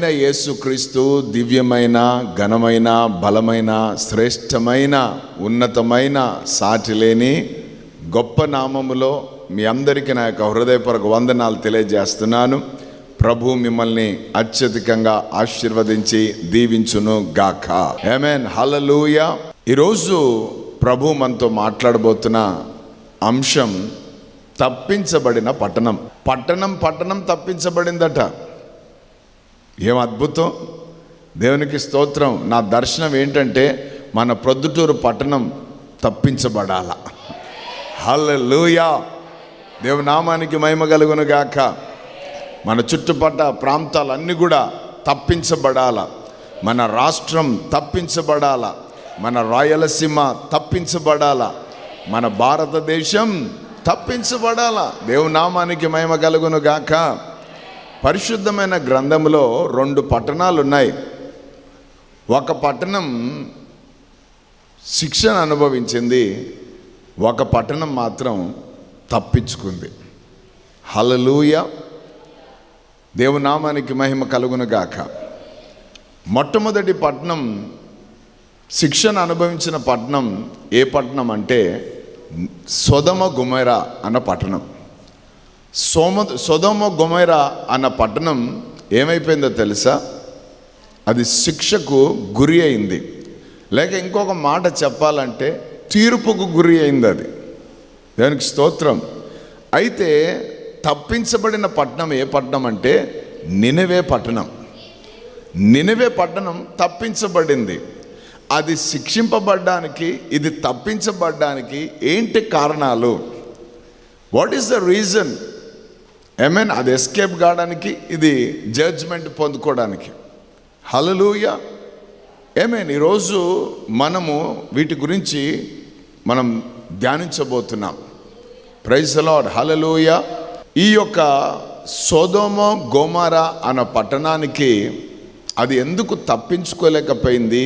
ప్రభువైన యేసుక్రీస్తు దివ్యమైన, ఘనమైన, బలమైన, శ్రేష్టమైన, ఉన్నతమైన, సాటిలేని గొప్ప నామములో మీ అందరికీ నా యొక్క హృదయపూర్వక వందనాలు తెలియజేస్తున్నాను. ప్రభు మిమ్మల్ని అత్యధికంగా ఆశీర్వదించి దీవించును గాక. ఆమేన్, హల్లెలూయా. ఈరోజు ప్రభు మనతో మాట్లాడబోతున్న అంశం తప్పించబడిన పట్టణం. పట్టణం తప్పించబడిందట. ఏం అద్భుతం! దేవునికి స్తోత్రం. నా దర్శనం ఏంటంటే మన ప్రొద్దుటూరు పట్టణం తప్పించబడాల. హల్లెలూయా. దేవునామానికి మహిమ కలుగును గాక. మన చుట్టుపక్కల ప్రాంతాలన్నీ కూడా తప్పించబడాల. మన రాష్ట్రం తప్పించబడాల. మన రాయలసీమ తప్పించబడాల. మన భారతదేశం తప్పించబడాల. దేవునామానికి మహిమ కలుగును గాక. పరిశుద్ధమైన గ్రంథంలో 2 పట్టణాలు ఉన్నాయి. ఒక పట్టణం శిక్షను అనుభవించింది, ఒక పట్టణం మాత్రం తప్పించుకుంది. హల్లెలూయా. దేవునామానికి మహిమ కలుగును గాక. మొట్టమొదటి పట్టణం, శిక్షను అనుభవించిన పట్టణం ఏ పట్టణం అంటే సొదొమ గొమొర్రా అన్న పట్టణం. సొదొమ గొమొర్రా అన్న పట్టణం ఏమైపోయిందో తెలుసా? అది శిక్షకు గురి అయింది. లేక ఇంకొక మాట చెప్పాలంటే తీర్పుకు గురి అయింది అది. దానికి స్తోత్రం. అయితే తప్పించబడిన పట్టణం ఏ పట్టణం అంటే నినెవే పట్టణం. నినెవే పట్టణం తప్పించబడింది. అది శిక్షింపబడ్డానికి, ఇది తప్పించబడ్డానికి ఏంటి కారణాలు? What is the reason? Amen. అది ఎస్కేప్ కావడానికి, ఇది జడ్జ్మెంట్ పొందుకోవడానికి. హల్లెలూయా. ఆమేన్. ఈరోజు మనము వీటి గురించి మనం ధ్యానించబోతున్నాం. Praise the Lord. హల్లెలూయా. ఈ యొక్క సొదొమ గొమొర్రా అన్న పట్టణానికి అది ఎందుకు తప్పించుకోలేకపోయింది,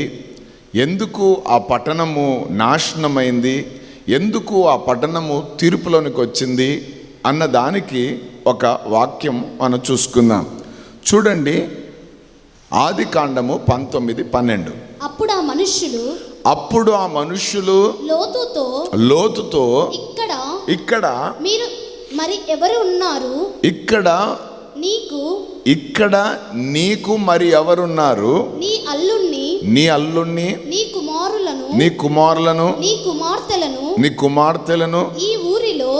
ఎందుకు ఆ పట్టణము నాశనమైంది, ఎందుకు ఆ పట్టణము తీర్పులోనికి వచ్చింది అన్న దానికి ఒక వాక్యం మనం చూసుకుందాం. చూడండి, ఆదికాండము 19:12. అప్పుడు ఆ మనుష్యులు లోతుతో ఇక్కడ మరి ఎవరు ఉన్నారు? ఇక్కడ నీకు మరి ఎవరున్నారు? నీ అల్లుణ్ణి, నీ కుమారులను, నీ కుమార్తెలను ఈ ఊరిలో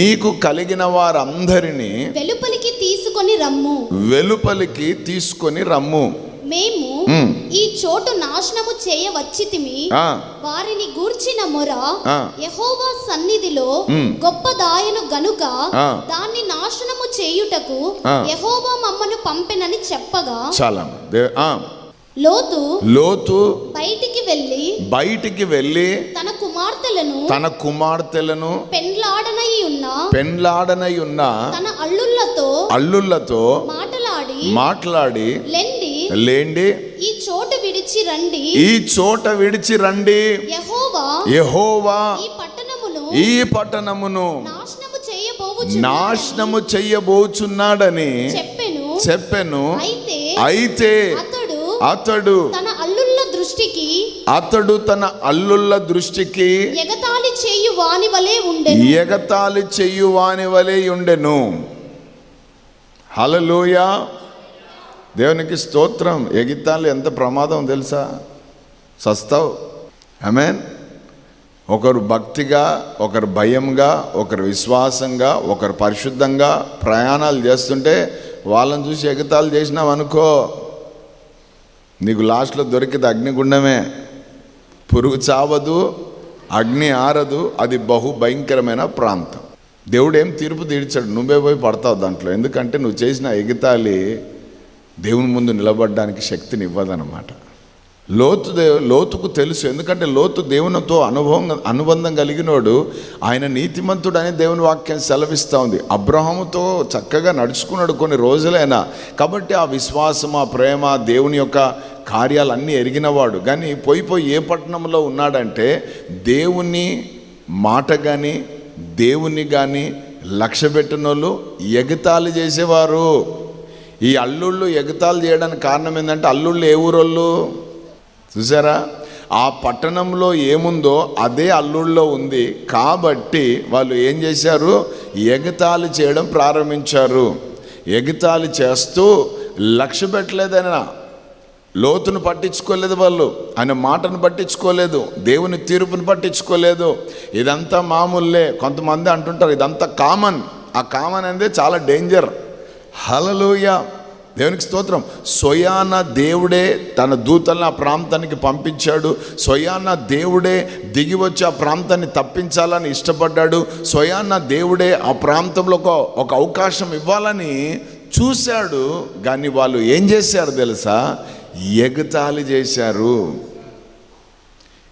నీకు కలిగిన వారందరినీ వెలుపలికి తీసుకొని రమ్ము. మేము ఈ చోటు నాశనము చేయవచ్చితిమి. వారిని గూర్చిన మొర యెహోవా సన్నిధిలో గొప్పదాయను గనుక దాన్ని నాశనము చేయుటకు యెహోవా మమ్మను పంపెనని చెప్పగా, చాలా లోతు బయటికి వెళ్ళి తన కుమార్తెలను పెండ్లాడనై ఉన్న తన అల్లుళ్ళతో మాట్లాడి లేండి, ఈ చోట విడిచి రండి. యెహోవా ఈ పట్టణమును నాశనము చెయ్యబోచున్నాడని చెప్పెను. అయితే అతడు తన అల్లుళ్ళ దృష్టికి ఎగతాళి చేయు వాని వలె ఉండెను. హల్లెలూయా. దేవునికి స్తోత్రం. ఎగితాళి ఎంత ప్రమాదం తెలుసా? సస్తావు. ఆమేన్. ఒకరు భక్తిగా, ఒకరు భయంగా, ఒకరు విశ్వాసంగా, ఒకరు పరిశుద్ధంగా ప్రయాణాలు చేస్తుంటే వాళ్ళని చూసి ఎగతాళి చేసినావు అనుకో, నీకు లాస్ట్లో దొరికితే అగ్నిగుండమే. పురుగు చావదు, అగ్ని ఆరదు. అది బహు భయంకరమైన ప్రాంతం. దేవుడు ఏం తీర్పు తీర్చాడు, నువ్వే పోయి పడతావు దాంట్లో. ఎందుకంటే నువ్వు చేసిన ఎగతాళి దేవుని ముందు నిలబడడానికి శక్తిని ఇవ్వదన్నమాట. లోతుకు తెలుసు. ఎందుకంటే లోతు దేవునితో అనుబంధం కలిగినోడు. ఆయన నీతిమంతుడు అని దేవుని వాక్యం సెలవిస్తూ ఉంది. అబ్రహాముతో చక్కగా నడుచుకున్నాడు కొన్ని రోజులైనా. కాబట్టి ఆ విశ్వాసం, ఆ ప్రేమ, దేవుని యొక్క కార్యాలన్నీ ఎరిగినవాడు. కానీ పోయి ఏ పట్టణంలో ఉన్నాడంటే దేవుని మాట కానీ, దేవుని కానీ, లక్ష్య పెట్టిన వాళ్ళు ఎగతాళి చేసేవారు. ఈ అల్లుళ్ళు ఎగతాళి చేయడానికి కారణం ఏంటంటే, అల్లుళ్ళు ఏ ఊరోళ్ళు చూసారా? ఆ పట్టణంలో ఏముందో అదే అల్లుళ్ళలో ఉంది కాబట్టి వాళ్ళు ఏం చేశారు? ఎగతాళి చేయడం ప్రారంభించారు. ఎగతాళి చేస్తూ లక్ష్య పెట్టలేదైనా, లోతును పట్టించుకోలేదు, వాళ్ళు ఆయన మాటను పట్టించుకోలేదు, దేవుని తీర్పును పట్టించుకోలేదు. ఇదంతా మామూలే. కొంతమంది అంటుంటారు ఇదంతా కామన్. ఆ కామన్ అనేది చాలా డేంజర్. హల్లెలూయా, దేవునికి స్తోత్రం. స్వయాన దేవుడే తన దూతలను ఆ ప్రాంతానికి పంపించాడు. స్వయాన దేవుడే దిగి వచ్చి ఆ ప్రాంతాన్ని తప్పించాలని ఇష్టపడ్డాడు. స్వయాన దేవుడే ఆ ప్రాంతంలో ఒక అవకాశం ఇవ్వాలని చూశాడు. కానీ వాళ్ళు ఏం చేశారు తెలుసా? ఎగతాళి చేశారు.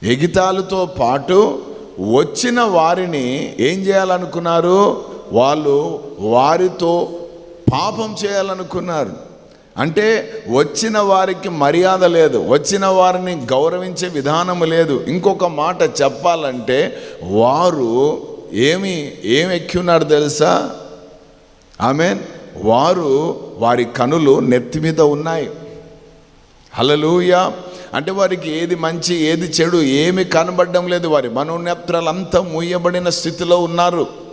ఎగతాళితో పాటు వచ్చిన వారిని ఏం చేయాలనుకున్నారు? వాళ్ళు వారితో పాపం చేయాలనుకున్నారు. అంటే వచ్చిన వారికి మర్యాద లేదు, వచ్చిన వారిని గౌరవించే విధానం లేదు. ఇంకొక మాట చెప్పాలంటే వారు ఏమి ఎక్కి ఉన్నారు తెలుసా? ఆమేన్. వారి కనులు నెత్తి మీద ఉన్నాయి. హల్లెలూయా. అంటే వారికి ఏది మంచి ఏది చెడు ఏమి కనబడడం లేదు. వారి మనోనేత్రాలంతా మూయబడిన స్థితిలో ఉన్నారు.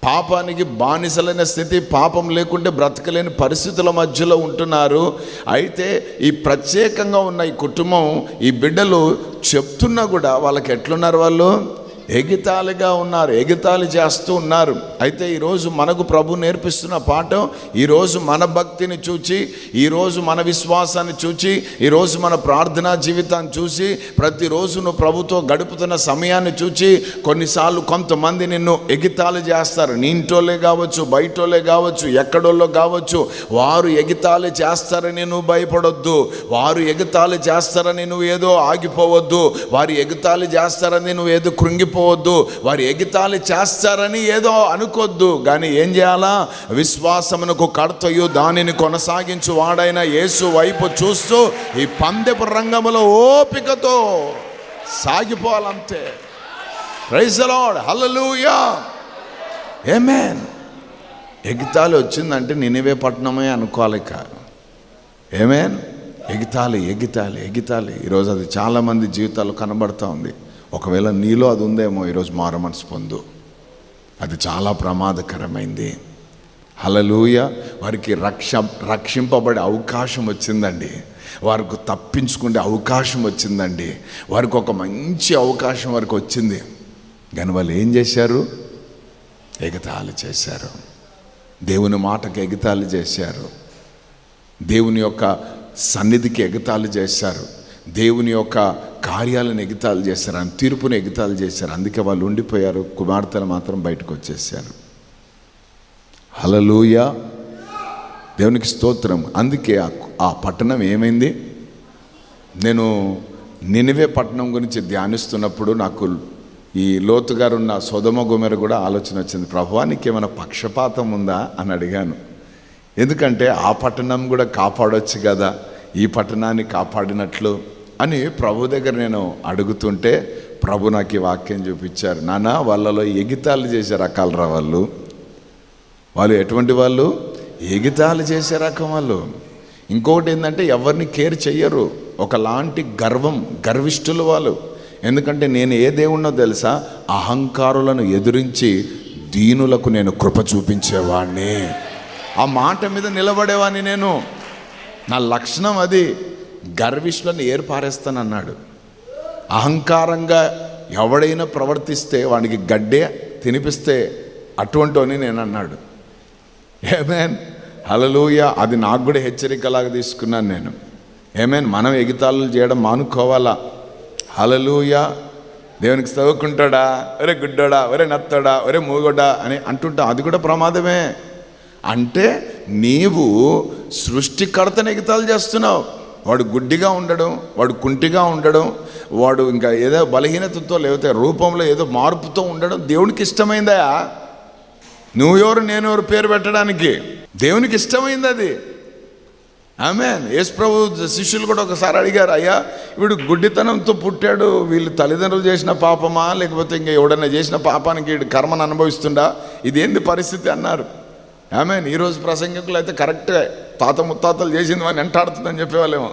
పాపానికి బానిసలైన స్థితి, పాపం లేకుంటే బ్రతకలేని పరిస్థితుల మధ్యలో ఉంటున్నారు. అయితే ఈ ప్రత్యేకంగా ఉన్న ఈ కుటుంబం, ఈ బిడ్డలు చెప్తున్నా కూడా వాళ్ళకి ఎట్లున్నారు? వాళ్ళు ఎగతాళిగా ఉన్నారు, ఎగతాళి చేస్తూ ఉన్నారు. అయితే ఈరోజు మనకు ప్రభు నేర్పిస్తున్న పాఠం, ఈరోజు మన భక్తిని చూచి, ఈరోజు మన విశ్వాసాన్ని చూచి, ఈరోజు మన ప్రార్థనా జీవితాన్ని చూసి, ప్రతిరోజు నువ్వు ప్రభుతో గడుపుతున్న సమయాన్ని చూచి, కొన్నిసార్లు కొంతమంది నిన్ను ఎగతాళి చేస్తారు. నీ ఇంటోళ్ళే కావచ్చు, బయటోళ్ళే కావచ్చు, ఎక్కడోళ్ళో కావచ్చు. వారు ఎగతాళి చేస్తారని నువ్వు భయపడొద్దు. వారు ఎగతాళి చేస్తారని నువ్వు ఏదో ఆగిపోవద్దు. వారు ఎగతాళి చేస్తారని నువ్వు ఏదో కృంగిపోవద్దు. వారు ఎగతాళి చేస్తారని ఏదో అనుకోద్దు. కానీ ఏం చేయాలా? విశ్వాసమునకు కర్తయు దానిని కొనసాగించు వాడైన యేసు వైపు చూస్తూ ఈ పందెపు రంగములో ఓపికతో సాగిపోవాలంతే. Praise the Lord. Hallelujah, amen. ఎగతాళి వచ్చిందంటే నినివే పట్టణమే అనుకోవాలి. ఆమేన్. ఎగతాళి ఎగతాళి ఎగతాళి ఈరోజు అది చాలామంది జీవితాలు కనబడుతూ ఉంది. ఒకవేళ నీలో అది ఉందేమో, ఈరోజు మారు మనసు పొందు. అది చాలా ప్రమాదకరమైంది. హల్లెలూయా. వారికి రక్షింపబడే అవకాశం వచ్చిందండి. వారికి తప్పించుకునే అవకాశం వచ్చిందండి. వారికి ఒక మంచి అవకాశం వారికి వచ్చింది. కానీ వాళ్ళు ఏం చేశారు? ఎగతాళి చేశారు. దేవుని మాటకి ఎగతాళి చేశారు. దేవుని యొక్క సన్నిధికి ఎగతాళి చేశారు. దేవుని యొక్క కార్యాలను ఎగతాళి చేశారు. ఆయన తీర్పుని ఎగతాళి చేశారు. అందుకే వాళ్ళు ఉండిపోయారు. కుమార్తెలు మాత్రం బయటకు వచ్చేసారు. హల్లెలూయా, దేవునికి స్తోత్రం. అందుకే ఆ పట్టణం ఏమైంది? నేను నినివే పట్టణం గురించి ధ్యానిస్తున్నప్పుడు నాకు ఈ లోతు గారు ఉన్న సొదొమ గొమొర కూడా ఆలోచన వచ్చింది. ప్రభువా, నీకేమైనా పక్షపాతం ఉందా అని అడిగాను. ఎందుకంటే ఆ పట్టణం కూడా కాపాడొచ్చు కదా, ఈ పట్టణాన్ని కాపాడినట్లు అని ప్రభు దగ్గర నేను అడుగుతుంటే ప్రభు నాకు ఈ వాక్యం చూపించారు. నాన్న, వాళ్ళలో ఎగతాళి చేసే రకాలరా వాళ్ళు ఎటువంటి వాళ్ళు? ఎగతాళి చేసే రకం వాళ్ళు. ఇంకొకటి ఏంటంటే ఎవరిని కేర్ చెయ్యరు. ఒకలాంటి గర్విష్ఠులు వాళ్ళు. ఎందుకంటే నేను ఏ దేవుణ్ణో తెలుసా? అహంకారులను ఎదిరించి దీనులకు నేను కృప చూపించేవాడిని. ఆ మాట మీద నిలబడేవాడిని నేను. నా లక్షణం అది. గర్విష్ఠులను ఏర్పారేస్తానన్నాడు. అహంకారంగా ఎవడైనా ప్రవర్తిస్తే వానికి గడ్డే తినిపిస్తే అటువంటివని నేను అన్నాడు. ఆమేన్. హల్లెలూయా. అది నాకు కూడా హెచ్చరికలాగా తీసుకున్నాను నేను. ఆమేన్. మనం ఎగతాళులు చేయడం మానుకోవాలా. హల్లెలూయా. దేవునికి చదువుకుంటాడా, ఒరే గుడ్డోడా, ఒరే నత్తోడా, ఒరే మూగోడా అని అంటుంటా. అది కూడా ప్రమాదమే. అంటే నీవు సృష్టికర్తను ఎగతాళి చేస్తున్నావు. వాడు గుడ్డిగా ఉండడం, వాడు కుంటిగా ఉండడం, వాడు ఇంకా ఏదో బలహీనతతో లేకపోతే రూపంలో ఏదో మార్పుతో ఉండడం దేవునికి ఇష్టమైందా? నువ్వెవరు నేనెవరు పేరు పెట్టడానికి? దేవునికి ఇష్టమైంది అది. ఆమేన్. యేసు ప్రభు శిష్యులు కూడా ఒకసారి అడిగారు, అయ్యా వీడు గుడ్డితనంతో పుట్టాడు, వీళ్ళు తల్లిదండ్రులు చేసిన పాపమా లేకపోతే ఇంకా ఎవడన్నా చేసిన పాపానికి వీడు కర్మను అనుభవిస్తుండా, ఇదేంది పరిస్థితి అన్నారు. ఆమేన్. ఈరోజు ప్రసంగికులు అయితే కరెక్ట్గా తాత ముత్తాతలు చేసింది అని వెంటాడుతుందని చెప్పేవాళ్ళేమో,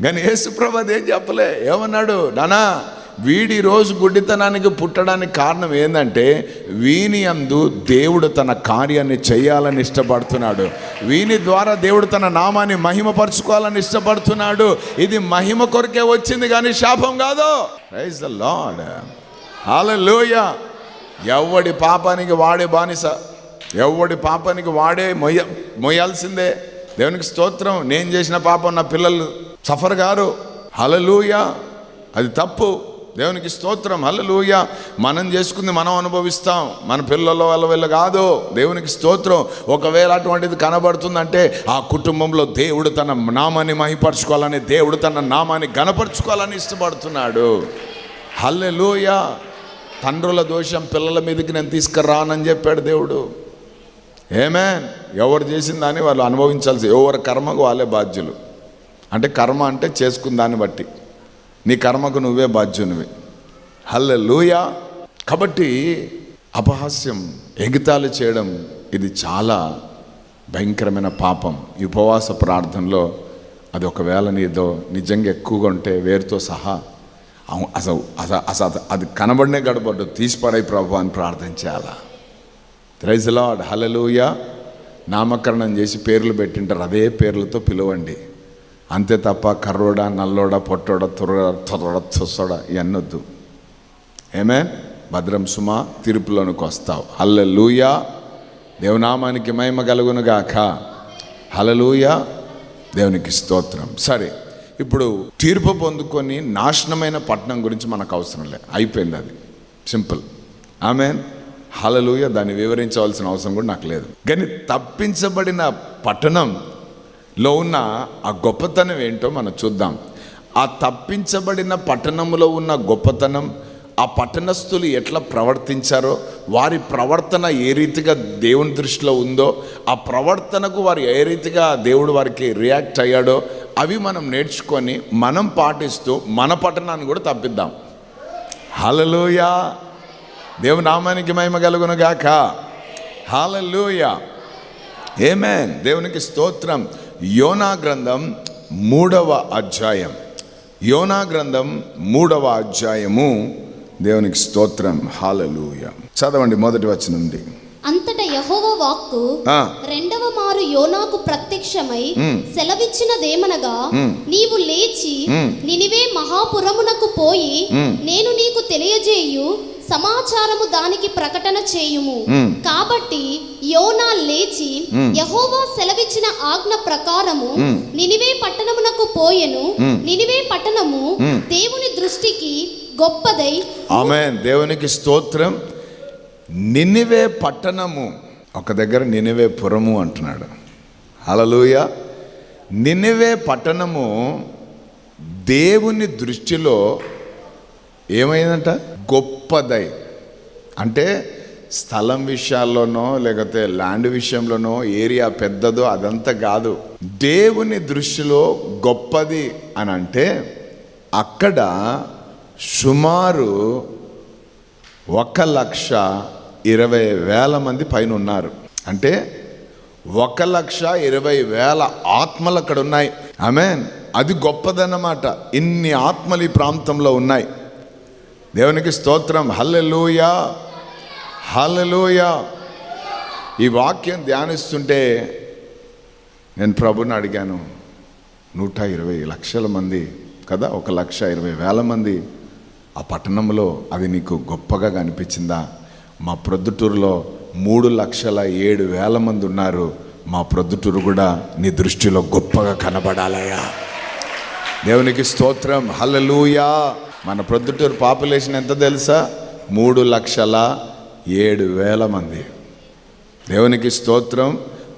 కానీ యేసు ప్రభు అదేం చెప్పలే. ఏమన్నాడు, నానా వీడి రోజు గుడ్డితనానికి పుట్టడానికి కారణం ఏంటంటే వీని యందు దేవుడు తన కార్యాన్ని చేయాలని ఇష్టపడుతున్నాడు, వీని ద్వారా దేవుడు తన నామాన్ని మహిమపరచుకోవాలని ఇష్టపడుతున్నాడు. ఇది మహిమ కొరకే వచ్చింది కానీ శాపం కాదు. ప్రైజ్ ద లార్డ్, హల్లెలూయా. ఎవడి పాపానికి వాడే బానిస, ఎవడి పాపానికి వాడే మొయ్యాల్సిందే. దేవునికి స్తోత్రం. నేను చేసిన పాపం నా పిల్లలు సఫర్ గారు, హల్లెలూయా. అది తప్పు. దేవునికి స్తోత్రం, హల్లెలూయా. మనం చేసుకుంది మనం అనుభవిస్తాం, మన పిల్లల వల్ల కాదు. దేవునికి స్తోత్రం. ఒకవేళ అటువంటిది కనబడుతుందంటే ఆ కుటుంబంలో దేవుడు తన నామాన్ని మహిపరచుకోవాలని, దేవుడు తన నామాన్ని గణపరచుకోవాలని ఇష్టపడుతున్నాడు. హల్లెలూయా. తండ్రుల దోషం పిల్లల మీదకి నేను తీసుకురానని చెప్పాడు దేవుడు. ఆమేన్. ఎవరు చేసిన దాన్ని వాళ్ళు అనుభవించాల్సి, ఎవరి కర్మకు వాళ్ళే బాధ్యులు. అంటే కర్మ అంటే చేసుకున్న దాన్ని బట్టి నీ కర్మకు నువ్వే బాధ్యునివి. హల్లెలూయా. కాబట్టి అపహాస్యం, ఎగతాళి చేయడం ఇది చాలా భయంకరమైన పాపం. ఈ ఉపవాస ప్రార్థనలో అది ఒకవేళ నీదో నిజంగా ఎక్కువగా ఉంటే వేరుతో సహా అసలు అసలు అది కనబడినే గడపడ్డు, తీసిపడై ప్రభు అని ప్రార్థన చేయాలా. ప్రైజ్ ది లార్డ్, హల్లెలూయా. నామకరణం చేసి పేర్లు పెట్టింటారు, అదే పేర్లతో పిలవండి అంతే తప్ప కర్రోడా, నల్లోడా, పొట్టోడా, త్వరడా, తుస్సోడా ఇవన్నీ వద్దు. ఆమేన్. భద్రం సుమా, తీర్పులోనికి వస్తావు. హల్లెలూయా. దేవునామానికి మహిమ కలుగును గాక. హల్లెలూయా. దేవునికి స్తోత్రం. సరే, ఇప్పుడు తీర్పు పొందుకొని నాశనమైన పట్టణం గురించి మనకు అవసరం లేదు, అయిపోయింది, అది సింపుల్. ఆమేన్. హల్లెలూయా. దాన్ని వివరించవలసిన అవసరం కూడా నాకు లేదు. కానీ తప్పించబడిన పట్టణంలో ఉన్న ఆ గొప్పతనం ఏంటో మనం చూద్దాం. ఆ తప్పించబడిన పట్టణంలో ఉన్న గొప్పతనం, ఆ పట్టణస్థులు ఎట్లా ప్రవర్తించారో, వారి ప్రవర్తన ఏ రీతిగా దేవుని దృష్టిలో ఉందో, ఆ ప్రవర్తనకు వారు ఏ రీతిగా దేవుడు వారికి రియాక్ట్ అయ్యాడో అవి మనం నేర్చుకొని మనం పాటిస్తూ మన పట్టణాన్ని కూడా తప్పిద్దాం. హల్లెలూయా. దేవుని నామానికి మహిమ కలుగును గాక. హల్లెలూయా. ఆమేన్. దేవునికి స్తోత్రం. యోనా గ్రంథం 3వ అధ్యాయం. యోనా గ్రంథం 3వ అధ్యాయము. దేవునికి స్తోత్రం. హల్లెలూయా. చదవండి మొదటి వచనం నుండి. అంతటా యెహోవా వాక్కు రెండవ మారు యోనాకు ప్రత్యక్షమై సెలవిచ్చినదేమనగా, నీవు లేచి నినివే మహాపురమునకు పోయి నేను నీకు తెలియజేయు సమాచారము దానికి ప్రకటన చేయుము. కాబట్టి యోనా లేచి యెహోవా సెలవిచ్చిన ఆజ్ఞ ప్రకారము నినివే పట్టణమునకు పోయెను. నినివే పట్టణము దేవుని దృష్టికి గొప్పదై. ఆమేన్. దేవునికి స్తోత్రం. నినివే పట్టణము, ఒక దగ్గర నినివే పురము అంటున్నాడు. హల్లెలూయా. నినివే పట్టణము దేవుని దృష్టిలో ఏమైందంట? గొప్పదై. అంటే స్థలం విషయాల్లోనో లేకపోతే ల్యాండ్ విషయంలోనో ఏరియా పెద్దదో అదంతా కాదు. దేవుని దృష్టిలో గొప్పది అని అంటే అక్కడ సుమారు 1,20,000 మంది పైన ఉన్నారు. అంటే 1,20,000 ఆత్మలు అక్కడ ఉన్నాయి. ఆమేన్. అది గొప్పదన్నమాట. ఇన్ని ఆత్మలు ఈ ప్రాంతంలో ఉన్నాయి. దేవునికి స్తోత్రం. హల్లెలూయా. హల్లెలూయా. ఈ వాక్యం ధ్యానిస్తుంటే నేను ప్రభుని అడిగాను, 120 లక్షల మంది కదా, 1,20,000 మంది ఆ పట్టణంలో, అది నీకు గొప్పగా కనిపించిందా? మా ప్రొద్దుటూరులో 3,07,000 మంది ఉన్నారు, మా ప్రొద్దుటూరు కూడా నీ దృష్టిలో గొప్పగా కనబడాలయ్యా. దేవునికి స్తోత్రం. హల్లెలూయా. మన ప్రొద్దుటూరు పాపులేషన్ ఎంత తెలుసా? 3,07,000 మంది. దేవునికి స్తోత్రం.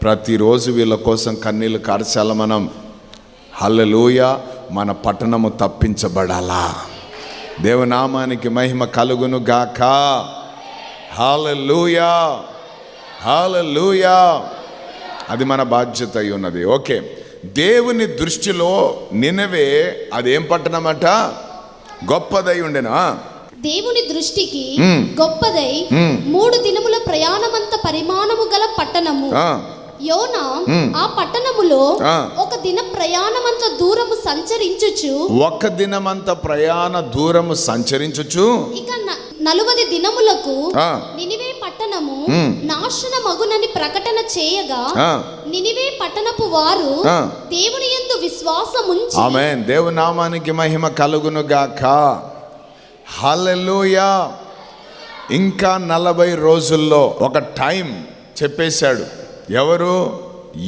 ప్రతిరోజు వీళ్ళ కోసం కన్నీళ్ళు కార్చాల మనం. హల్లెలూయా. మన పట్టణము తప్పించబడాలా. దేవనామానికి మహిమ కలుగును గాక. హల్లెలూయా. హల్లెలూయా. అది మన బాధ్యత అయి ఉన్నది. ఓకే, దేవుని దృష్టిలో నినవే అదేం పట్టణమట? గొప్పదై ఉండెనా? దేవుని దృష్టికి గొప్పదై 3 దినముల ప్రయాణమంత పరిమాణము గల పట్టణము. యోనా ఆ పట్టణములో 1 దిన ప్రయాణమంత దూరము సంచరించుచు, 1 దినమంత ప్రయాణ దూరము సంచరించుచు, ఇక 40 దినములకు నినివే పట్టణము నాశనమగునని ప్రకటన చేయగా, నినివే పట్టణపు వారు దేవుని యందు విశ్వాసముంచి, ఆమేన్, దేవుని నామానికి మహిమ కలుగును గాక. హల్లెలూయా. ఇంకా 40 రోజుల్లో ఒక టైం చెప్పేశాడు. ఎవరు?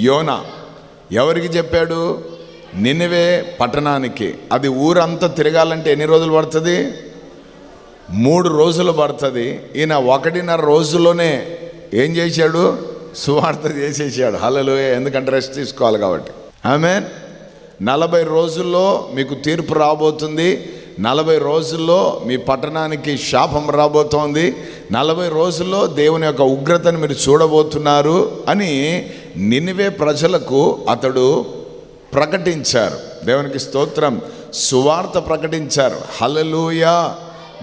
యోనా. ఎవరికి చెప్పాడు? నినివే పట్టణానికి. అది ఊరంతా తిరగాలంటే ఎన్ని రోజులు పడుతుంది? 3 రోజులు పడుతుంది. ఈయన 1.5 రోజుల్లోనే ఏం చేశాడు? సువార్త చేసేసాడు. హల్లెలూయా. ఎందుకంటే రెస్ట్ తీసుకోవాలి కాబట్టి. ఆమేన్. 40 రోజుల్లో మీకు తీర్పు రాబోతుంది. 40 రోజుల్లో మీ పట్టణానికి శాపం రాబోతోంది. 40 రోజుల్లో దేవుని యొక్క ఉగ్రతను మీరు చూడబోతున్నారు అని నినివే ప్రజలకు అతడు ప్రకటించారు. దేవునికి స్తోత్రం. సువార్త ప్రకటించారు. హల్లెలూయా.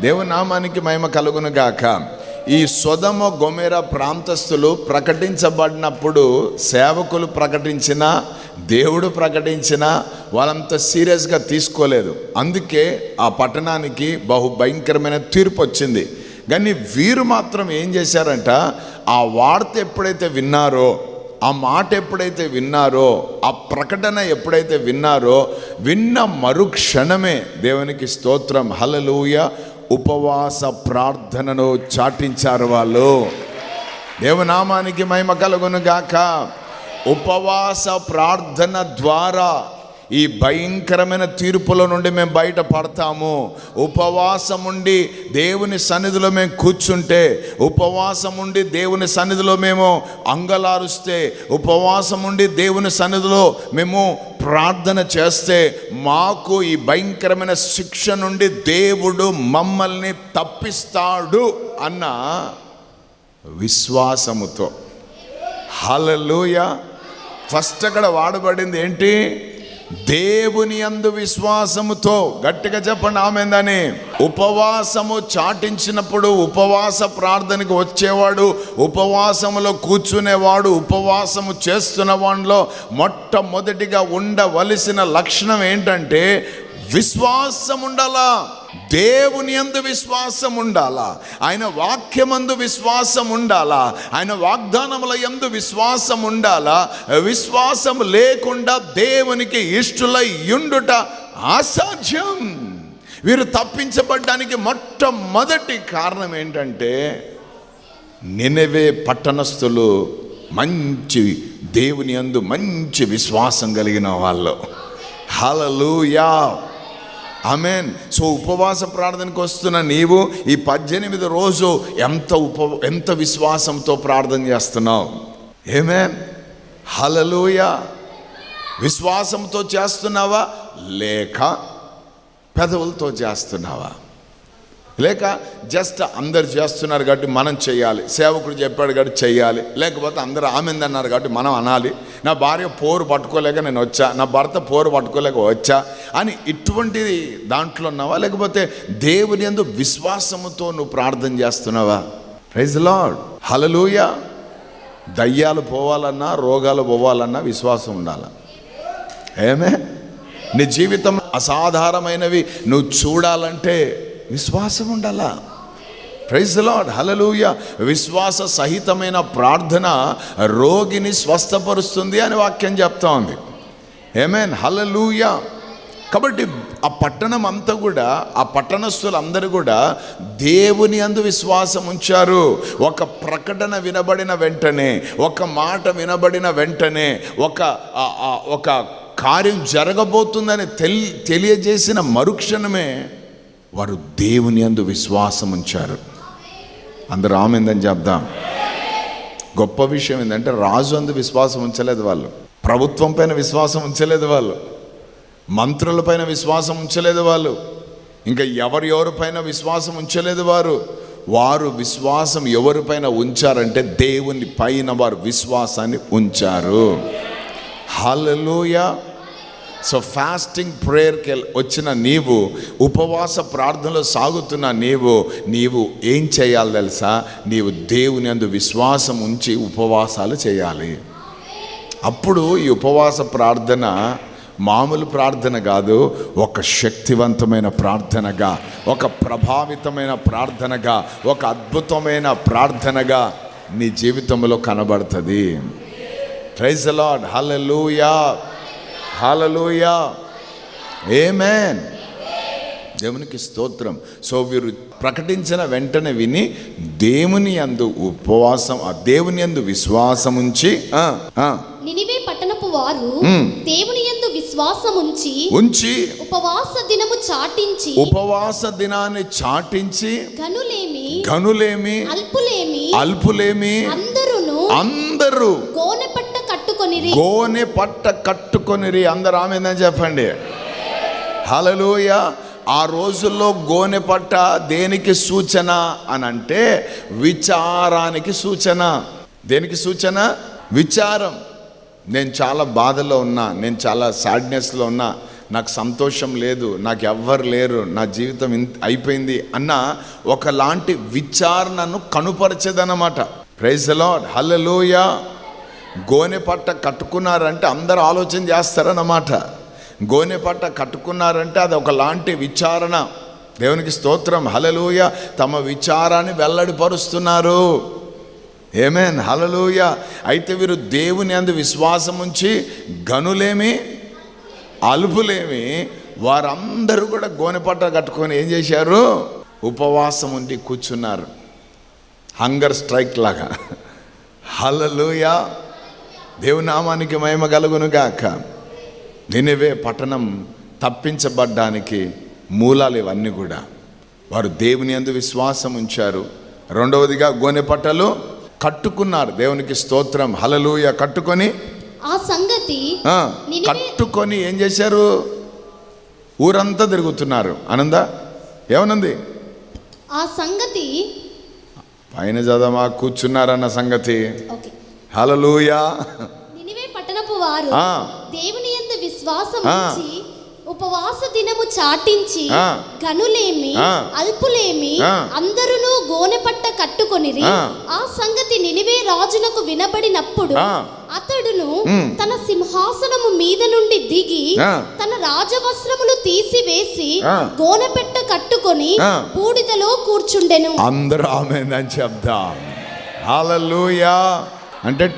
దేవుని నామానికి మహిమ కలుగును గాక. ఈ సొదొమ గొమొర్రా ప్రాంతస్తులు ప్రకటించబడినప్పుడు సేవకులు ప్రకటించిన, దేవుడు ప్రకటించిన వాళ్ళంత సీరియస్గా తీసుకోలేదు. అందుకే ఆ పట్టణానికి బహు భయంకరమైన తీర్పు వచ్చింది. కానీ వీరు మాత్రం ఏం చేశారంట? ఆ వార్త ఎప్పుడైతే విన్నారో, ఆ మాట ఎప్పుడైతే విన్నారో, ఆ ప్రకటన ఎప్పుడైతే విన్నారో, విన్న మరుక్షణమే దేవునికి స్తోత్రం, హల్లెలూయా, ఉపవాస ప్రార్థనను చాటించారు వాళ్ళు. దేవనామానికి మహిమ కలుగును గాక. ఉపవాస ప్రార్థన ద్వారా ఈ భయంకరమైన తీర్పుల నుండి మేము బయటపడతాము. ఉపవాసం ఉండి దేవుని సన్నిధిలో మేము కూర్చుంటే, ఉపవాసం ఉండి దేవుని సన్నిధిలో మేము అంగలారుస్తే, ఉపవాసం ఉండి దేవుని సన్నిధిలో మేము ప్రార్థన చేస్తే మాకు ఈ భయంకరమైన శిక్ష నుండి దేవుడు మమ్మల్ని తప్పిస్తాడు అన్న విశ్వాసముతో. హల్లెలూయా. ఫస్ట్ అక్కడ వాడబడింది ఏంటి? దేవుని యందు విశ్వాసముతో. గట్టిగా చెప్పండి ఆమేన్. ఉపవాసము చాటించినప్పుడు ఉపవాస ప్రార్థనకు వచ్చేవాడు, ఉపవాసములో కూర్చునేవాడు, ఉపవాసము చేస్తున్న వాడిలో మొట్టమొదటిగా ఉండవలసిన లక్షణం ఏంటంటే విశ్వాసం ఉండాలా. దేవుని యందు విశ్వాసం ఉండాలా. ఆయన వాక్యమందు విశ్వాసం ఉండాలా. ఆయన వాగ్దానముల యందు విశ్వాసం ఉండాలా. విశ్వాసం లేకుండా దేవునికి ఇష్టలై ఉండుట అసాధ్యం. వీరు తప్పించబడ్డానికి మొట్టమొదటి కారణం ఏంటంటే నినెవే పట్టణస్థులు మంచి దేవుని యందు మంచి విశ్వాసం కలిగిన వాళ్ళు. హల్లెలూయా. ఆమేన్. సో ఉపవాస ప్రార్థనకు వస్తున్న నీవు ఈ 18 రోజు ఎంత విశ్వాసంతో ప్రార్థన చేస్తున్నావు? ఆమేన్. హల్లెలూయా. విశ్వాసంతో చేస్తున్నావా లేక పెదవులతో చేస్తున్నావా? లేక జస్ట్ అందరు చేస్తున్నారు కాబట్టి మనం చేయాలి, సేవకుడు చెప్పాడు కాబట్టి చేయాలి, లేకపోతే అందరూ ఆమెన్ అన్నారు కాబట్టి మనం అనాలి, నా భార్య పోరు పట్టుకోలేక నేను వచ్చా, నా భర్త పోరు పట్టుకోలేక వచ్చా అని ఇటువంటి దాంట్లో ఉన్నావా? లేకపోతే దేవుని యందు విశ్వాసముతో నువ్వు ప్రార్థన చేస్తున్నావా? Praise the Lord. హల్లెలూయా. దయ్యాలు పోవాలన్నా, రోగాలు పోవాలన్నా విశ్వాసం ఉండాలి. ఏమే నీ జీవితం అసాధారణమైనవి నువ్వు చూడాలంటే విశ్వాసం ఉండాలా. Praise the Lord. హల్లెలూయా. విశ్వాస సహితమైన ప్రార్థన రోగిని స్వస్థపరుస్తుంది అని వాక్యం చెప్తా ఉంది. ఆమేన్. హల్లెలూయా. కాబట్టి ఆ పట్టణం అంతా కూడా, ఆ పట్టణస్థులందరూ కూడా దేవుని యందు విశ్వాసం ఉంచారు. ఒక ప్రకటన వినబడిన వెంటనే, ఒక మాట వినబడిన వెంటనే, ఒక కార్యం జరగబోతుందని తెలియజేసిన మరుక్షణమే వారు దేవుని యందు విశ్వాసం ఉంచారు. అందరూ ఆమేన్ చెప్దాం. గొప్ప విషయం ఏంటంటే రాజు అందు విశ్వాసం ఉంచలేదు వాళ్ళు, ప్రభుత్వం పైన విశ్వాసం ఉంచలేదు వాళ్ళు, మంత్రులపైన విశ్వాసం ఉంచలేదు వాళ్ళు, ఇంకా ఎవరిపైన విశ్వాసం ఉంచలేదు వారు విశ్వాసం ఎవరిపైన ఉంచారంటే దేవుని పైన వారు విశ్వాసాన్ని ఉంచారు. హల్లెలూయా. సో ఫాస్టింగ్ ప్రేయర్కి వచ్చిన నీవు, ఉపవాస ప్రార్థనలో సాగుతున్న నీవు ఏం చేయాలి తెలుసా? నీవు దేవుని యందు విశ్వాసం ఉంచి ఉపవాసాలు చేయాలి. అప్పుడు ఈ ఉపవాస ప్రార్థన మామూలు ప్రార్థన కాదు, ఒక శక్తివంతమైన ప్రార్థనగా, ఒక ప్రభావితమైన ప్రార్థనగా, ఒక అద్భుతమైన ప్రార్థనగా నీ జీవితంలో కనబడుతుంది. Praise the Lord. Hallelujah, hallelujah, amen. దేవునికి స్తోత్రం. సో వీరు ప్రకటించిన వెంటనే విని దేవుని యందు దేవుని యందు విశ్వాసం ఉంచి నినివే పట్టణపు వారు దేవుని యందు విశ్వాసం ఉంచి ఉపవాస దినాన్ని చాటించి గనులేమి అల్పులేమి అందరూ గోనె పట్ట కట్టుకొనిరి. అందరూ ఆమేన్ చెప్పండి. హల్లెలూయా. ఆ రోజుల్లో గోనె పట్ట దేనికి సూచన అని అంటే విచారానికి సూచన. దేనికి సూచన? విచారం. నేను చాలా బాధలో ఉన్నా, నేను చాలా సాడ్నెస్లో ఉన్నా, నాకు సంతోషం లేదు, నాకు ఎవ్వరు లేరు, నా జీవితం అయిపోయింది అన్న ఒకలాంటి విచారణను కనుపరిచేదన్నమాట. Praise the Lord. హల్లెలూయా. గోనె పట్ట కట్టుకున్నారంటే అందరూ ఆలోచన చేస్తారన్నమాట. గోనె పట్ట కట్టుకున్నారంటే అది ఒకలాంటి విచారణ. దేవునికి స్తోత్రం. హల్లెలూయా. తమ విచారాన్ని వెల్లడిపరుస్తున్నారు. ఆమేన్. హల్లెలూయా. అయితే వీరు దేవుని యందు విశ్వాసం ఉంచి గనులేమి అల్పులేమి వారందరూ కూడా గోనె పట్ట కట్టుకొని ఏం చేశారు? ఉపవాసం ఉండి కూర్చున్నారు. హంగర్ స్ట్రైక్ లాగా. హల్లెలూయా. దేవుని నామానికి మహిమ కలుగును గాక. నినివే పట్టణం తప్పించబడ్డానికి మూలాలు ఇవన్నీ కూడా. వారు దేవుని యందు విశ్వాసం ఉంచారు. రెండవదిగా గోనె పట్టలు కట్టుకున్నారు. దేవునికి స్తోత్రం. హల్లెలూయా. కట్టుకొని కట్టుకొని ఏం చేశారు? ఊరంతా తిరుగుతున్నారు. ఆనందా ఏమనుంది ఆ సంగతి? పైన చదవా, కూర్చున్నారన్న సంగతి. హల్లెలూయా. నినివే పట్టణపు వారు దేవుని యందు విశ్వాసం ఉంచి ఉపవాస దినము చాటించి గనులేమి అల్పులేమి అందరూ గోనె పట్ట కట్టుకొనిరి. ఆ సంగతి నినివే రాజునకు వినబడినప్పుడు అతడును తన సింహాసనము మీద నుండి దిగి తన రాజవస్త్రములు తీసివేసి గోనె పట్ట కట్టుకొని బూడిదలో కూర్చుండెను. అందరూ ఆమేన్ అని చెప్దాం. హల్లెలూయా. అంటే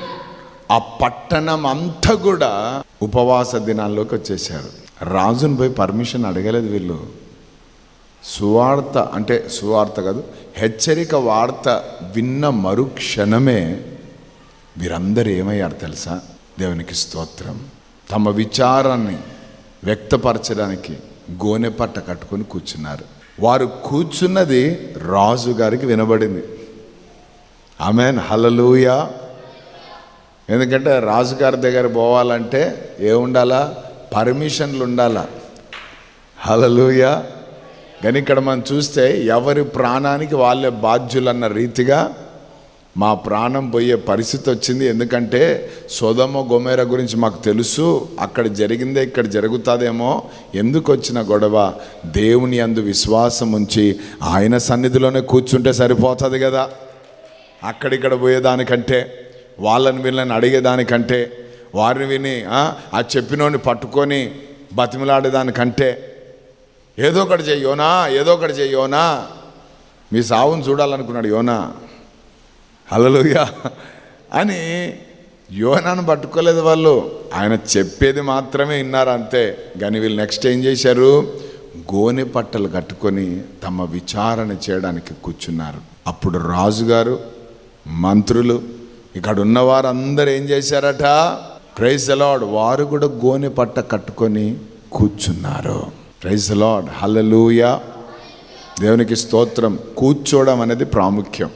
ఆ పట్టణం అంతా కూడా ఉపవాస దినాల్లోకి వచ్చేసారు. రాజును పోయి పర్మిషన్ అడగలేదు వీళ్ళు. సువార్త కాదు, హెచ్చరిక వార్త విన్న మరుక్షణమే వీరందరూ ఏమయ్యారు తెలుసా? దేవునికి స్తోత్రం. తమ విచారాన్ని వ్యక్తపరచడానికి గోనె పట్ట కట్టుకొని కూర్చున్నారు. వారు కూర్చున్నది రాజు గారికి వినబడింది. ఆమేన్. హల్లెలూయా. ఎందుకంటే రాజుగారి దగ్గర పోవాలంటే ఏముండాలా? పర్మిషన్లు ఉండాలా. హల్లెలూయా. కానీ ఇక్కడ మనం చూస్తే ఎవరి ప్రాణానికి వాళ్ళే బాధ్యులన్న రీతిగా మా ప్రాణం పోయే పరిస్థితి వచ్చింది. ఎందుకంటే సొదొమ గొమొర గురించి మాకు తెలుసు, అక్కడ జరిగిందే ఇక్కడ జరుగుతుందేమో. ఎందుకు వచ్చిన గొడవ? దేవుని యందు విశ్వాసం ఉంచి ఆయన సన్నిధిలోనే కూర్చుంటే సరిపోతుంది కదా. అక్కడిక్కడ పోయేదానికంటే, వాళ్ళని వీళ్ళని అడిగేదానికంటే, వారిని విని ఆ చెప్పినోని పట్టుకొని బతిమలాడేదానికంటే ఏదో ఒకటి చెయ్యోనా, ఏదో ఒకటి చెయ్యోనా. మీ సావును చూడాలనుకున్నాడు యోనా. హల్లెలూయా. అని యోనాను పట్టుకోలేదు వాళ్ళు, ఆయన చెప్పేది మాత్రమే విన్నారు అంతే. కానీ వీళ్ళు నెక్స్ట్ ఏం చేశారు? గోనె పట్టలు కట్టుకొని తమ విచారణ చేయడానికి కూర్చున్నారు. అప్పుడు రాజుగారు, మంత్రులు, ఇక్కడ ఉన్నవారందరూ ఏం చేశారట? Praise the Lord. వారు కూడా గోనె పట్ట కట్టుకొని కూర్చున్నారు. Praise the Lord. హల్లెలూయా. దేవునికి స్తోత్రం. కూర్చోవడం అనేది ప్రాముఖ్యం.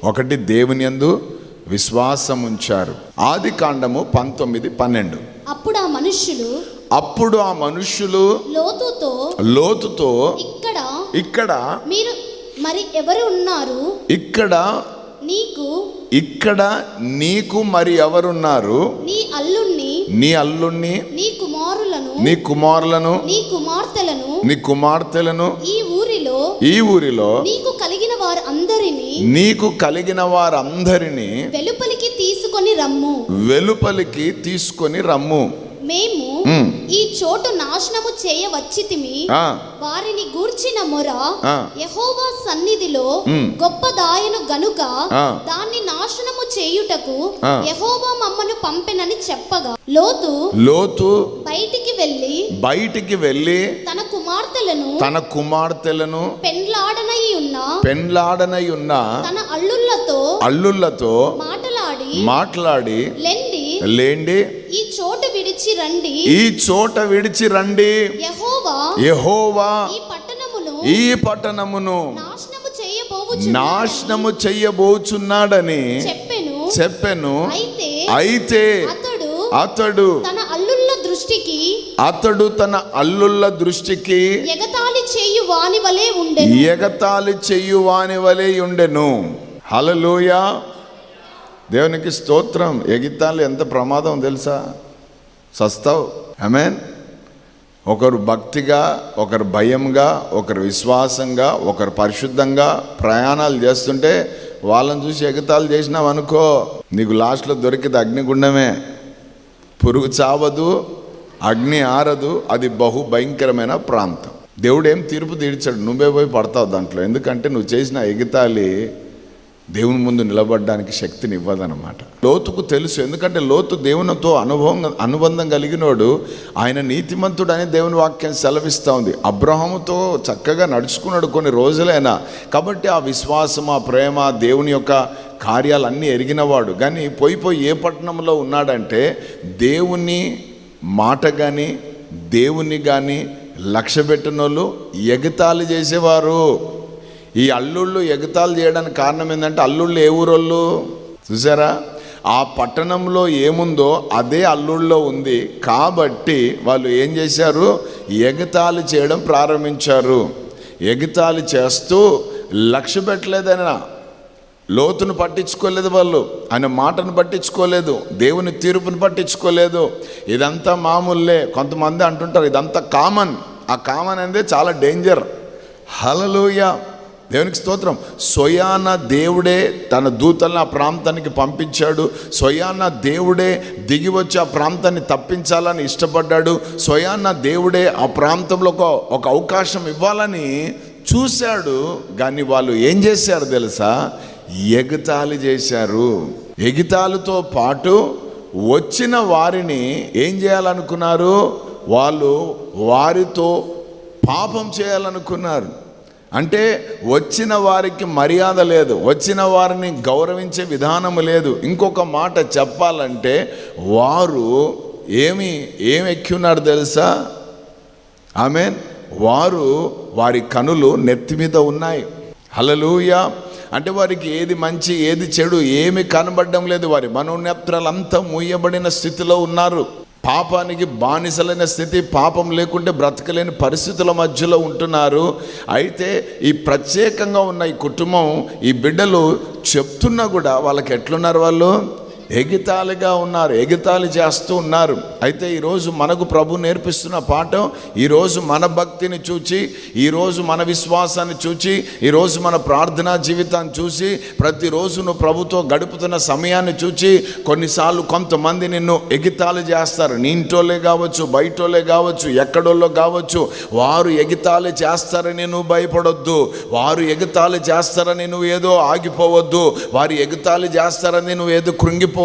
ఒకటి, దేవుని యందు విశ్వాసం ఉంచారు. ఆదికాండము 19:12. అప్పుడు ఆ మనుష్యులు లోతుతో ఇక్కడ మీరు మరి ఎవరు ఉన్నారు? ఇక్కడ నీకు మరి ఎవరున్నారు? నీ అల్లుణ్ణి నీ అల్లుణ్ణి, నీ కుమారులను, నీ కుమారులను, నీ కుమార్తెలను, నీ కుమార్తెలను ఈ ఊరిలో నీకు కలిగిన వారందరినీ వెలుపలికి తీసుకొని రమ్ము. మేము ఈ చోటు నాశనము చేయవచ్చితిమి. వారిని గూర్చిన మొర యెహోవా సన్నిధిలో గొప్పదాయను గనుక దాన్ని నాశనము చేయుటకు యెహోవా మమ్మను పంపెనని చెప్పగా లోతు బయటికి వెళ్ళి తన కుమార్తెలను పెండ్లాడనై ఉన్న తన అల్లుళ్ళతో మాట్లాడి లేండి ఈ చోట విడిచి రండి. యెహోవా ఈ పట్టణమును నాశనము చెయ్యబోచున్నాడని చెప్పెను. అయితే అతడు తన అల్లుళ్ళ దృష్టికి ఎగతాళి చేయు వాని వలె ఉండెను. హల్లెలూయా, దేవునికి స్తోత్రం. ఎగితాలు ఎంత ప్రమాదం తెలుసా? సస్తావు. ఆమేన్. ఒకరు భక్తిగా, ఒకరు భయంగా, ఒకరు విశ్వాసంగా, ఒకరు పరిశుద్ధంగా ప్రయాణాలు చేస్తుంటే వాళ్ళని చూసి ఎగతాలు చేసినావు అనుకో, నీకు లాస్ట్లో దొరికింది అగ్నిగుండమే. పురుగు చావదు, అగ్ని ఆరదు, అది బహు భయంకరమైన ప్రాంతం. దేవుడు ఏం తీర్పు తీర్చాడు, నువ్వే పోయి పడతావు దాంట్లో. ఎందుకంటే నువ్వు చేసిన ఎగతాళి దేవుని ముందు నిలబడడానికి శక్తిని ఇవ్వదన్నమాట. లోతుకు తెలుసు, ఎందుకంటే లోతు దేవునితో అనుబంధం కలిగినోడు, ఆయన నీతిమంతుడు అని దేవుని వాక్యం సెలవిస్తూ ఉంది. అబ్రహాముతో చక్కగా నడుచుకున్నాడు కొన్ని రోజులైనా, కాబట్టి ఆ విశ్వాసం, ఆ ప్రేమ, దేవుని యొక్క కార్యాలన్నీ ఎరిగినవాడు. కానీ పోయి ఏ పట్టణంలో ఉన్నాడంటే దేవుని మాట కానీ దేవుని కానీ లక్ష్య పెట్టిన వాళ్ళు ఎగతాళి చేసేవారు. ఈ అల్లుళ్ళు ఎగతాళి చేయడానికి కారణం ఏంటంటే, అల్లుళ్ళు ఏ ఊరోళ్ళు చూసారా? ఆ పట్టణంలో ఏముందో అదే అల్లుళ్ళలో ఉంది. కాబట్టి వాళ్ళు ఏం చేశారు? ఎగతాళి చేయడం ప్రారంభించారు. ఎగతాళి చేస్తూ లక్ష్య పెట్టలేదైనా, లోతును పట్టించుకోలేదు, వాళ్ళు ఆయన మాటను పట్టించుకోలేదు, దేవుని తీర్పును పట్టించుకోలేదు. ఇదంతా మామూలే. కొంతమంది అంటుంటారు ఇదంతా కామన్. ఆ కామన్ అనేది చాలా డేంజర్. హల్లెలూయా, దేవునికి స్తోత్రం. స్వయాన దేవుడే తన దూతలను ఆ ప్రాంతానికి పంపించాడు. స్వయాన దేవుడే దిగి వచ్చి ఆ ప్రాంతాన్ని తప్పించాలని ఇష్టపడ్డాడు. స్వయాన దేవుడే ఆ ప్రాంతంలో ఒక అవకాశం ఇవ్వాలని చూశాడు. కానీ వాళ్ళు ఏం చేశారు తెలుసా? ఎగతాళి చేశారు. ఎగతాళితో పాటు వచ్చిన వారిని ఏం చేయాలనుకున్నారు? వాళ్ళు వారితో పాపం చేయాలనుకున్నారు. అంటే వచ్చిన వారికి మర్యాద లేదు, వచ్చిన వారిని గౌరవించే విధానం లేదు. ఇంకొక మాట చెప్పాలంటే వారు ఏమి ఎక్కి ఉన్నారు తెలుసా? ఆమేన్. వారి కనులు నెత్తి మీద ఉన్నాయి. హల్లెలూయా. అంటే వారికి ఏది మంచి ఏది చెడు ఏమి కనబడడం లేదు. వారి మనోనేత్రాలంతా మూయబడిన స్థితిలో ఉన్నారు. పాపానికి బానిసలైన స్థితి, పాపం లేకుంటే బ్రతకలేని పరిస్థితుల మధ్యలో ఉంటున్నారు. అయితే ఈ ప్రత్యేకంగా ఉన్న ఈ కుటుంబం, ఈ బిడ్డలు చెప్తున్నా కూడా వాళ్ళకి ఎట్లున్నారు? వాళ్ళు ఎగతాళిగా ఉన్నారు, ఎగతాళి చేస్తూ ఉన్నారు. అయితే ఈరోజు మనకు ప్రభు నేర్పిస్తున్న పాఠం, ఈరోజు మన భక్తిని చూచి, ఈరోజు మన విశ్వాసాన్ని చూచి, ఈరోజు మన ప్రార్థనా జీవితాన్ని చూసి, ప్రతిరోజు నువ్వు ప్రభుతో గడుపుతున్న సమయాన్ని చూచి, కొన్నిసార్లు కొంతమంది నిన్ను ఎగతాళి చేస్తారు. నీ ఇంటోళ్ళే కావచ్చు, బయటోళ్ళే కావచ్చు, ఎక్కడోళ్ళో కావచ్చు. వారు ఎగతాళి చేస్తారని నువ్వు భయపడొద్దు. వారు ఎగతాళి చేస్తారని నువ్వు ఏదో ఆగిపోవద్దు. వారు ఎగతాళి చేస్తారని నువ్వు ఏదో కృంగిపోవద్దు.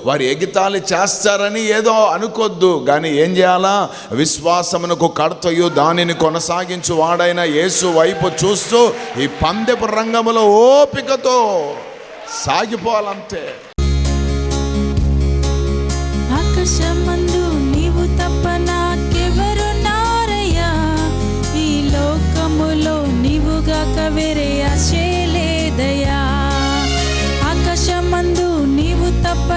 వారు ఎగతాళి చేస్తారని ఏదో అనుకోద్దు. కానీ ఏం చేయాలా? విశ్వాసమునకు కర్తయు దానిని కొనసాగించు వాడైన యేసు వైపు చూస్తూ ఈ పందెపు రంగములో ఓపికతో సాగిపోవాలంతే. ఆకాశమందు నీవు తప్ప నాకెవరున్నారయ్యా, ఈ లోకములో నీవుగాక వేరే ఆశే లేదయ్యా. ఆకాశమందు నీవు తప్ప